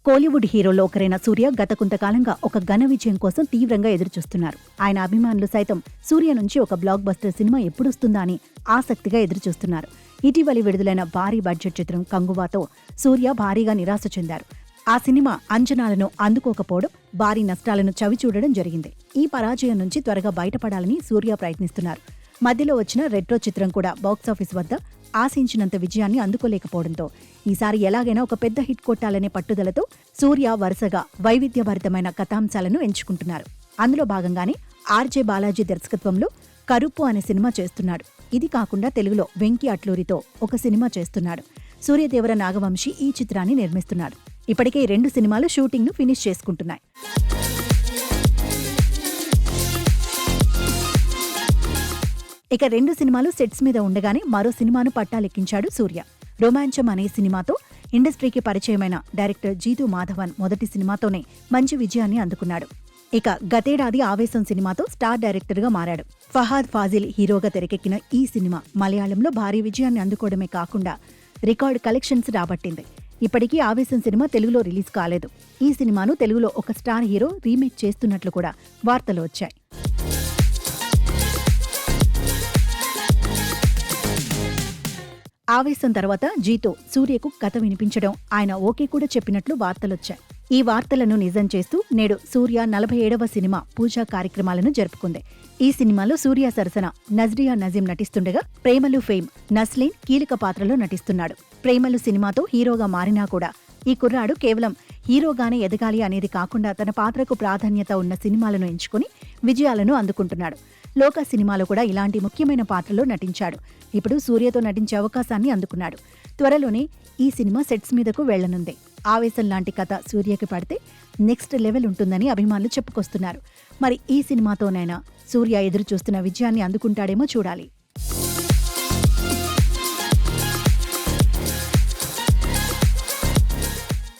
కోలీవుడ్ హీరోలో ఒకరైన సూర్య గత కొంతకాలంగా ఒక ఘన విజయం కోసం తీవ్రంగా ఎదురుచూస్తున్నారు. ఆయన అభిమానులు సైతం సూర్య నుంచి ఒక బ్లాక్ బస్టర్ సినిమా ఎప్పుడొస్తుందా అని ఆసక్తిగా ఎదురుచూస్తున్నారు. ఇటీవలి విడుదలైన భారీ బడ్జెట్ చిత్రం కంగువాతో సూర్య భారీగా నిరాశ చెందారు. ఆ సినిమా అంచనాలను అందుకోకపోవడం, భారీ నష్టాలను చవిచూడడం జరిగింది. ఈ పరాజయం నుంచి త్వరగా బయటపడాలని సూర్య ప్రయత్నిస్తున్నారు. మధ్యలో వచ్చిన రెట్రో చిత్రం కూడా బాక్సాఫీస్ వద్ద ఆశించినంత విజయాన్ని అందుకోలేకపోవడంతో ఈసారి ఎలాగైనా ఒక పెద్ద హిట్ కొట్టాలనే పట్టుదలతో సూర్య వరుసగా వైవిధ్యభరితమైన కథాంశాలను ఎంచుకుంటున్నారు. అందులో భాగంగానే ఆర్జే బాలాజీ దర్శకత్వంలో కరుపు అనే సినిమా చేస్తున్నాడు. ఇది కాకుండా తెలుగులో వెంకీ అట్లూరితో ఒక సినిమా చేస్తున్నాడు. సూర్యదేవర నాగవంశీ ఈ చిత్రాన్ని నిర్మిస్తున్నాడు. ఇప్పటికే ఈ 2 సినిమాలు షూటింగ్ ను ఫినిష్ చేసుకుంటున్నాయి. ఇక 2 సినిమాలు సెట్స్ మీద ఉండగానే మరో సినిమాను పట్టాలెక్కించాడు సూర్య. రోమాంచం అనే సినిమాతో ఇండస్ట్రీకి పరిచయమైన డైరెక్టర్ జీతూ మాధవన్ మొదటి సినిమాతోనే మంచి విజయాన్ని అందుకున్నాడు. ఇక గతేడాది ఆవేశం సినిమాతో స్టార్ డైరెక్టర్గా మారాడు. ఫహాద్ ఫాజిల్ హీరోగా తెరకెక్కిన ఈ సినిమా మలయాళంలో భారీ విజయాన్ని అందుకోవడమే కాకుండా రికార్డ్ కలెక్షన్స్ రాబట్టింది. ఇప్పటికీ ఆవేశం సినిమా తెలుగులో రిలీజ్ కాలేదు. ఈ సినిమాను తెలుగులో ఒక స్టార్ హీరో రీమేక్ చేస్తున్నట్లు కూడా వార్తలు వచ్చాయి. ఆవేశం తర్వాత జీతో సూర్యకు కథ వినిపించడం, ఆయన ఓకే కూడా చెప్పినట్లు వార్తలొచ్చాయి. ఈ వార్తలను నిజం చేస్తూ నేడు సూర్య 47వ సినిమా పూజా కార్యక్రమాలను జరుపుకుంది. ఈ సినిమాలో సూర్య సరసన నజ్రియా నజీం నటిస్తుండగా ప్రేమలు ఫేమ్ నస్లీన్ కీలక పాత్రలో నటిస్తున్నాడు. ప్రేమలు సినిమాతో హీరోగా మారినా కూడా ఈ కుర్రాడు కేవలం హీరోగానే ఎదగాలి అనేది కాకుండా తన పాత్రకు ప్రాధాన్యత ఉన్న సినిమాలను ఎంచుకుని విజయాలను అందుకుంటున్నాడు. లోక సినిమాలో కూడా ఇలాంటి ముఖ్యమైన పాత్రలో నటించాడు. ఇప్పుడు సూర్యతో నటించే అవకాశాన్ని అందుకున్నాడు. త్వరలోనే ఈ సినిమా సెట్స్ మీదకు వెళ్లనుంది. ఆవేశం లాంటి కథ సూర్యకి పడితే నెక్స్ట్ లెవెల్ ఉంటుందని అభిమానులు చెప్పుకొస్తున్నారు. మరి ఈ సినిమాతోనైనా సూర్య ఎదురు చూస్తున్న విజయాన్ని అందుకుంటాడేమో చూడాలి.